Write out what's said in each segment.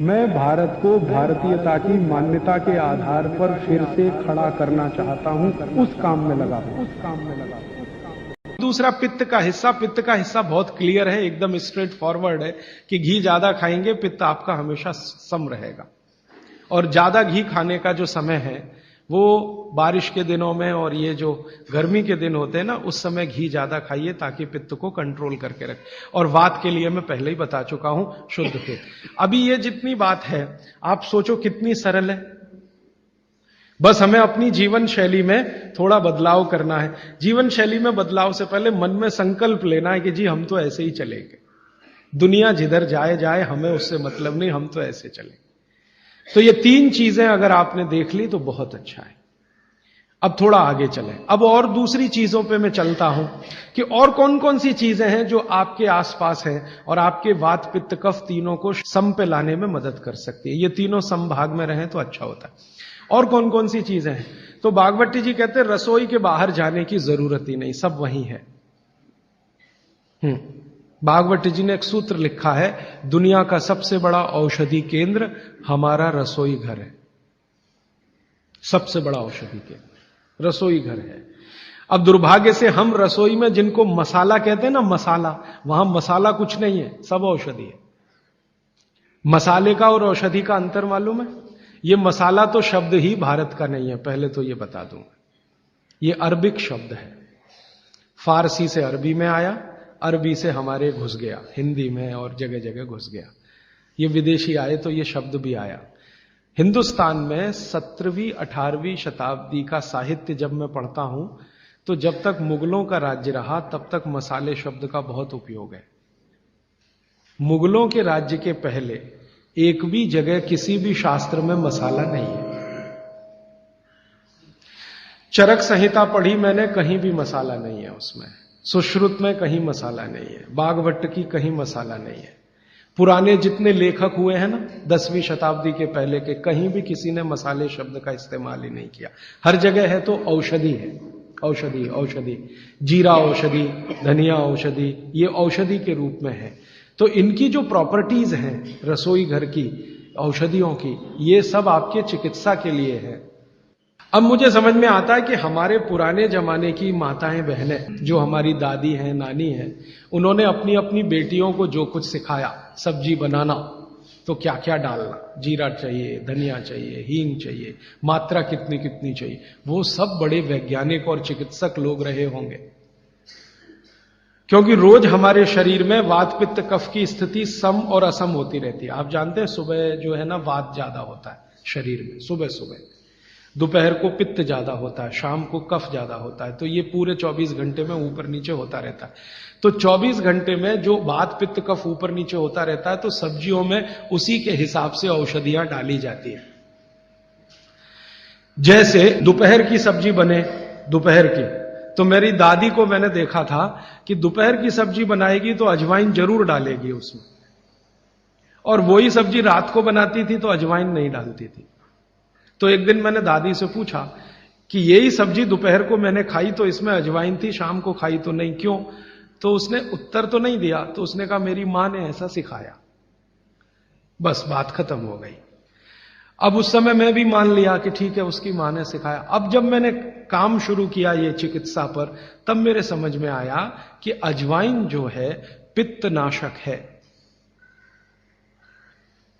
मैं भारत को भारतीयता की मान्यता के आधार पर फिर से खड़ा करना चाहता हूं, उस काम में लगा हूं। दूसरा पित्त का हिस्सा बहुत क्लियर है, एकदम स्ट्रेट फॉरवर्ड है कि घी ज्यादा खाएंगे पित्त आपका हमेशा सम रहेगा। और ज्यादा घी खाने का जो समय है वो बारिश के दिनों में और ये जो गर्मी के दिन होते हैं ना, उस समय घी ज्यादा खाइए ताकि पित्त को कंट्रोल करके रखे। और वात के लिए मैं पहले ही बता चुका हूं, शुद्ध पित्त। अभी ये जितनी बात है आप सोचो कितनी सरल है। बस हमें अपनी जीवन शैली में थोड़ा बदलाव करना है। जीवन शैली में बदलाव से पहले मन में संकल्प लेना है कि जी हम तो ऐसे ही चलेंगे, दुनिया जिधर जाए जाए हमें उससे मतलब नहीं, हम तो ऐसे चलेंगे। तो ये तीन चीजें अगर आपने देख ली तो बहुत अच्छा है। अब थोड़ा आगे चलें। अब और दूसरी चीजों पे मैं चलता हूं कि और कौन कौन सी चीजें हैं जो आपके आसपास हैं और आपके वात पित्त कफ तीनों को सम पे लाने में मदद कर सकती है। ये तीनों समभाग में रहें तो अच्छा होता है। और कौन कौन सी चीजें हैं? तो बागवती जी कहते हैं रसोई के बाहर जाने की जरूरत ही नहीं, सब वहीं है। भागवती जी ने एक सूत्र लिखा है, दुनिया का सबसे बड़ा औषधि केंद्र हमारा रसोई घर है। सबसे बड़ा औषधि केंद्र रसोई घर है। अब दुर्भाग्य से हम रसोई में जिनको मसाला कहते हैं ना, मसाला, वहां मसाला कुछ नहीं है, सब औषधि है। मसाले का और औषधि का अंतर मालूम है? ये मसाला तो शब्द ही भारत का नहीं है, पहले तो ये बता दूंगा। ये अरबिक शब्द है, फारसी से अरबी में आया, अरबी से हमारे घुस गया, हिंदी में और जगह जगह घुस गया। ये विदेशी आए तो ये शब्द भी आया। हिंदुस्तान में 17वीं 18वीं शताब्दी का साहित्य जब मैं पढ़ता हूं तो जब तक मुगलों का राज्य रहा तब तक मसाले शब्द का बहुत उपयोग है। मुगलों के राज्य के पहले एक भी जगह किसी भी शास्त्र में मसाला नहीं है। चरक संहिता पढ़ी मैंने, कहीं भी मसाला नहीं है उसमें। सुश्रुत में कहीं मसाला नहीं है, बागवट की कहीं मसाला नहीं है। पुराने जितने लेखक हुए हैं ना 10वीं शताब्दी के पहले के, कहीं भी किसी ने मसाले शब्द का इस्तेमाल ही नहीं किया। हर जगह है तो औषधि है, औषधि औषधि, जीरा औषधि, धनिया औषधि, ये औषधि के रूप में है। तो इनकी जो प्रॉपर्टीज हैं रसोई घर की औषधियों की, ये सब आपके चिकित्सा के लिए है। अब मुझे समझ में आता है कि हमारे पुराने जमाने की माताएं बहनें, जो हमारी दादी हैं, नानी हैं, उन्होंने अपनी अपनी बेटियों को जो कुछ सिखाया, सब्जी बनाना तो क्या क्या डालना, जीरा चाहिए, धनिया चाहिए, हींग चाहिए, मात्रा कितनी कितनी चाहिए, वो सब बड़े वैज्ञानिक और चिकित्सक लोग रहे होंगे। क्योंकि रोज हमारे शरीर में वात पित्त कफ की स्थिति सम और असम होती रहती है। आप जानते हैं सुबह जो है ना वात ज्यादा होता है शरीर में, सुबह सुबह, दोपहर को पित्त ज्यादा होता है, शाम को कफ ज्यादा होता है। तो ये पूरे 24 घंटे में ऊपर नीचे होता रहता है। तो 24 घंटे में जो वात पित्त कफ ऊपर नीचे होता रहता है, तो सब्जियों में उसी के हिसाब से औषधियां डाली जाती है। जैसे दोपहर की सब्जी बने, दोपहर की, तो मेरी दादी को मैंने देखा था कि दोपहर की सब्जी बनाएगी तो अजवाइन जरूर डालेगी उसमें, और वही सब्जी रात को बनाती थी तो अजवाइन नहीं डालती थी। तो एक दिन मैंने दादी से पूछा कि यही सब्जी दोपहर को मैंने खाई तो इसमें अजवाइन थी, शाम को खाई तो नहीं, क्यों? तो उसने उत्तर तो नहीं दिया। तो उसने कहा मेरी मां ने ऐसा सिखाया। बस बात खत्म हो गई। अब उस समय मैं भी मान लिया कि ठीक है, उसकी मां ने सिखाया। अब जब मैंने काम शुरू किया ये चिकित्सा पर, तब मेरे समझ में आया कि अजवाइन जो है पित्तनाशक है।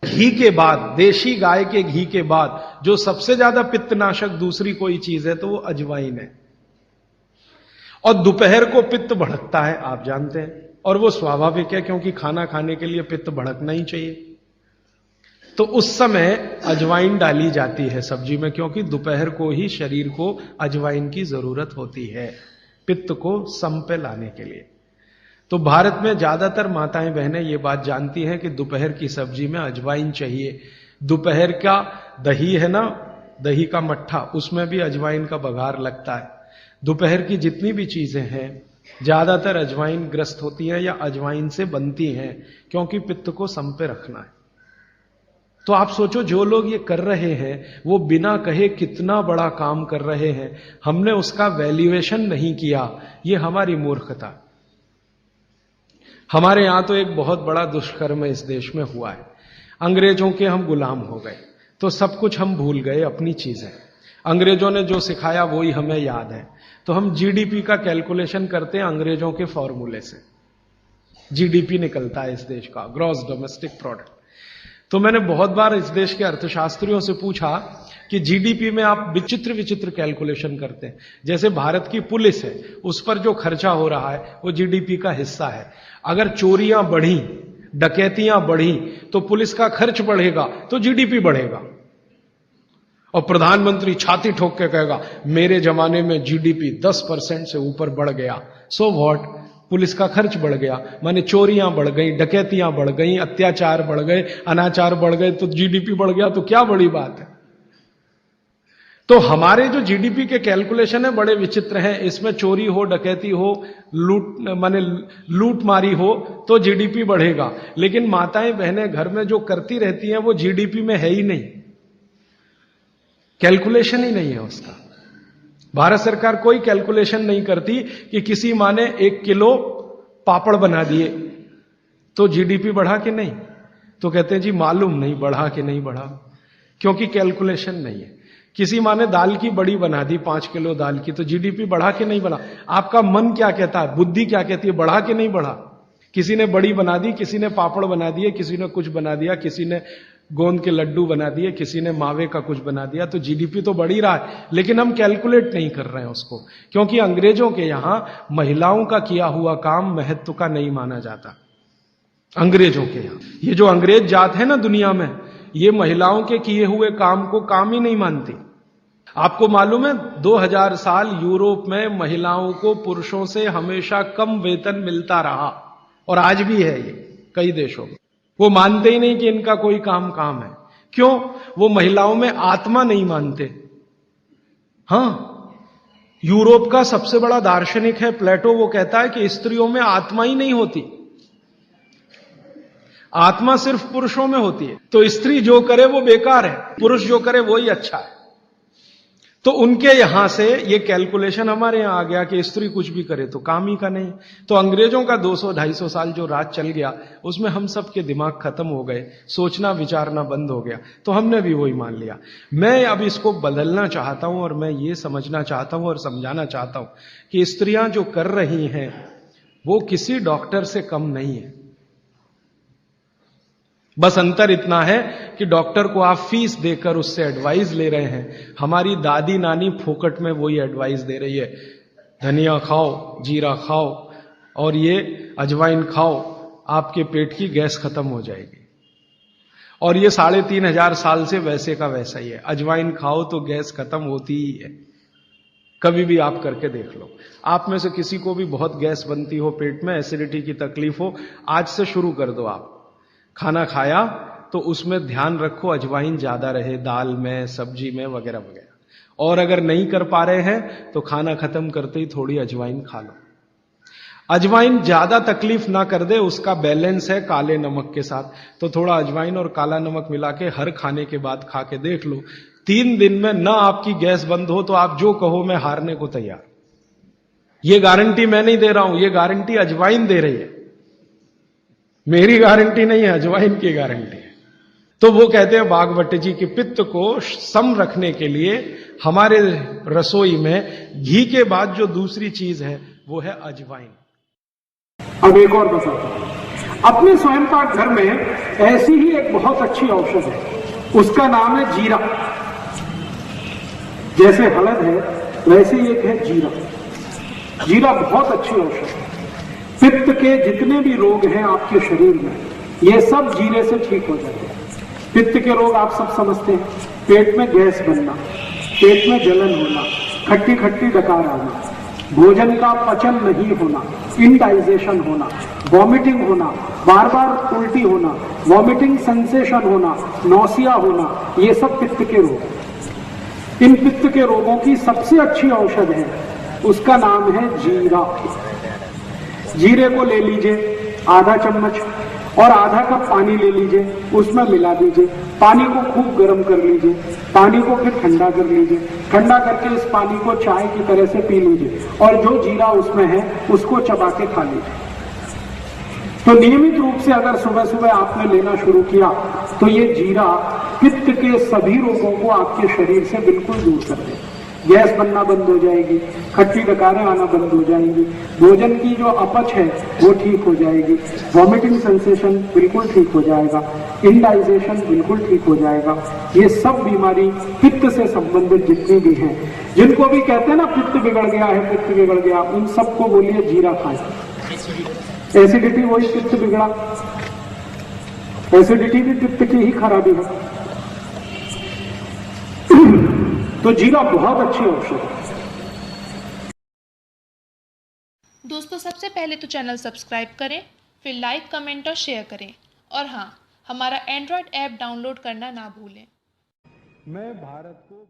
घी के बाद, देशी गाय के घी के बाद जो सबसे ज्यादा पित्तनाशक दूसरी कोई चीज है तो वो अजवाइन है। और दोपहर को पित्त भड़कता है, आप जानते हैं, और वो स्वाभाविक है क्योंकि खाना खाने के लिए पित्त भड़कना ही चाहिए। तो उस समय अजवाइन डाली जाती है सब्जी में, क्योंकि दोपहर को ही शरीर को अजवाइन की जरूरत होती है पित्त को सम पे लाने के लिए। तो भारत में ज्यादातर माताएं बहनें ये बात जानती हैं कि दोपहर की सब्जी में अजवाइन चाहिए। दोपहर का दही है ना, दही का मट्ठा, उसमें भी अजवाइन का बघार लगता है। दोपहर की जितनी भी चीजें हैं ज्यादातर अजवाइन ग्रस्त होती हैं या अजवाइन से बनती हैं, क्योंकि पित्त को सम पे रखना है। तो आप सोचो जो लोग ये कर रहे हैं वो बिना कहे कितना बड़ा काम कर रहे हैं। हमने उसका वैल्यूएशन नहीं किया, ये हमारी मूर्खता। हमारे यहां तो एक बहुत बड़ा दुष्कर्म इस देश में हुआ है। अंग्रेजों के हम गुलाम हो गए, तो सब कुछ हम भूल गए, अपनी चीजें। अंग्रेजों ने जो सिखाया वही हमें याद है। तो हम जीडीपी का कैलकुलेशन करते हैं अंग्रेजों के फॉर्मूले से। जीडीपी निकलता है इस देश का, ग्रॉस डोमेस्टिक प्रोडक्ट। तो मैंने बहुत बार इस देश के अर्थशास्त्रियों से पूछा कि जीडीपी में आप विचित्र विचित्र कैलकुलेशन करते हैं। जैसे भारत की पुलिस है, उस पर जो खर्चा हो रहा है वो जीडीपी का हिस्सा है। अगर चोरियां बढ़ी, डकैतियां बढ़ी, तो पुलिस का खर्च बढ़ेगा तो जीडीपी बढ़ेगा। और प्रधानमंत्री छाती ठोक के कहेगा मेरे जमाने में जीडीपी 10% से ऊपर बढ़ गया। सो व्हाट, पुलिस का खर्च बढ़ गया, माने चोरियां बढ़ गई, डकैतियां बढ़ गई, अत्याचार बढ़ गए, अनाचार बढ़ गए, तो जीडीपी बढ़ गया, तो क्या बड़ी बात है। तो हमारे जो जीडीपी के कैलकुलेशन है बड़े विचित्र हैं। इसमें चोरी हो, डकैती हो, लूट मारी हो तो जीडीपी बढ़ेगा, लेकिन माताएं बहनें घर में जो करती रहती हैं वो जीडीपी में है ही नहीं, कैलकुलेशन ही नहीं है उसका। भारत सरकार कोई कैलकुलेशन नहीं करती कि किसी माँ ने 1 किलो पापड़ बना दिए तो जीडीपी बढ़ा कि नहीं। तो कहते हैं जी मालूम नहीं बढ़ा कि नहीं बढ़ा, क्योंकि कैलकुलेशन नहीं है। किसी माँ ने दाल की बड़ी बना दी, 5 किलो दाल की, तो जीडीपी बढ़ा कि नहीं बढ़ा। आपका मन क्या कहता है, बुद्धि क्या कहती है, बढ़ा कि नहीं बढ़ा। किसी ने बड़ी बना दी, किसी ने पापड़ बना दिए, किसी ने कुछ बना दिया, किसी ने गोंद के लड्डू बना दिए, किसी ने मावे का कुछ बना दिया, तो जीडीपी तो बढ़ ही रहा है, लेकिन हम कैलकुलेट नहीं कर रहे हैं उसको, क्योंकि अंग्रेजों के यहां महिलाओं का किया हुआ काम महत्व का नहीं माना जाता। अंग्रेजों के यहां ये जो अंग्रेज जात है ना दुनिया में, ये महिलाओं के किए हुए काम को काम ही नहीं मानती। आपको मालूम है 2000 साल यूरोप में महिलाओं को पुरुषों से हमेशा कम वेतन मिलता रहा, और आज भी है ये कई देशों में। वो मानते ही नहीं कि इनका कोई काम है। क्यों? वो महिलाओं में आत्मा नहीं मानते। हां, यूरोप का सबसे बड़ा दार्शनिक है प्लेटो, वो कहता है कि स्त्रियों में आत्मा ही नहीं होती, आत्मा सिर्फ पुरुषों में होती है। तो स्त्री जो करे वो बेकार है, पुरुष जो करे वो ही अच्छा है। तो उनके यहां से ये कैलकुलेशन हमारे यहां आ गया कि स्त्री कुछ भी करे तो काम ही का नहीं। तो अंग्रेजों का 200-250 साल जो राज चल गया, उसमें हम सब के दिमाग खत्म हो गए, सोचना विचारना बंद हो गया, तो हमने भी वही मान लिया। मैं अब इसको बदलना चाहता हूं, और मैं ये समझना चाहता हूं और समझाना चाहता हूं कि स्त्रियां जो कर रही हैं वो किसी डॉक्टर से कम नहीं है। बस अंतर इतना है कि डॉक्टर को आप फीस देकर उससे एडवाइस ले रहे हैं, हमारी दादी नानी फोकट में वही एडवाइस दे रही है, धनिया खाओ, जीरा खाओ और ये अजवाइन खाओ, आपके पेट की गैस खत्म हो जाएगी। और ये 3500 साल से वैसे का वैसा ही है, अजवाइन खाओ तो गैस खत्म होती ही है। कभी भी आप करके देख लो। आप में से किसी को भी बहुत गैस बनती हो, पेट में एसिडिटी की तकलीफ हो, आज से शुरू कर दो। आप खाना खाया तो उसमें ध्यान रखो अजवाइन ज्यादा रहे, दाल में, सब्जी में, वगैरह वगैरह। और अगर नहीं कर पा रहे हैं तो खाना खत्म करते ही थोड़ी अजवाइन खा लो। अजवाइन ज्यादा तकलीफ ना कर दे, उसका बैलेंस है काले नमक के साथ, तो थोड़ा अजवाइन और काला नमक मिला के हर खाने के बाद खा के देख लो। 3 दिन में ना आपकी गैस बंद हो तो आप जो कहो मैं हारने को तैयार। ये गारंटी मैं नहीं दे रहा हूं, ये गारंटी अजवाइन दे रही है, मेरी गारंटी नहीं है, अजवाइन की गारंटी है। तो वो कहते हैं बागवट जी कि पित्त को सम रखने के लिए हमारे रसोई में घी के बाद जो दूसरी चीज है वो है अजवाइन। अब एक और बताता हूं, अपने स्वयं पाक घर में ऐसी ही एक बहुत अच्छी औषध है, उसका नाम है जीरा। जैसे हळद है वैसे ही एक है जीरा। जीरा बहुत अच्छी औषध है। पित्त के जितने भी रोग हैं आपके शरीर में, ये सब जीरे से ठीक हो जाते हैं। पित्त के रोग आप सब समझते हैं, पेट में गैस बनना, पेट में जलन होना, खट्टी खट्टी डकार आना, भोजन का पचन नहीं होना, इंडाइजेशन होना, वॉमिटिंग होना, बार बार उल्टी होना, वॉमिटिंग सेंसेशन होना, नौसिया होना, ये सब पित्त के रोग। इन पित्त के रोगों की सबसे अच्छी औषध है, उसका नाम है जीरा। जीरे को ले लीजिए आधा चम्मच और आधा कप पानी ले लीजिए, उसमें मिला दीजिए, पानी को खूब गर्म कर लीजिए, पानी को फिर ठंडा कर लीजिए, ठंडा करके इस पानी को चाय की तरह से पी लीजिए और जो जीरा उसमें है उसको चबा के खा लीजिए। तो नियमित रूप से अगर सुबह सुबह आपने लेना शुरू किया तो ये जीरा पित्त के सभी रोगों को आपके शरीर से बिल्कुल दूर कर देगा। गैस बनना बंद हो जाएगी, खट्टी डकारें आना बंद हो जाएंगी, भोजन की जो अपच है वो ठीक हो जाएगी, वॉमिटिंग सेंसेशन बिल्कुल ठीक हो जाएगा, इंडाइजेशन बिल्कुल ठीक हो जाएगा। ये सब बीमारी पित्त से संबंधित जितनी भी हैं, जिनको भी कहते हैं ना पित्त बिगड़ गया है, पित्त बिगड़ गया, उन सबको बोलिए जीरा खाएं। एसिडिटी वही पित्त बिगड़ा, एसिडिटी भी पित्त की ही खराबी है। तो जीरा बहुत अच्छी औषध है। दोस्तों सबसे पहले तो चैनल सब्सक्राइब करें, फिर लाइक, कमेंट और शेयर करें, और हाँ, हमारा एंड्रॉयड ऐप डाउनलोड करना ना भूलें। मैं भारत को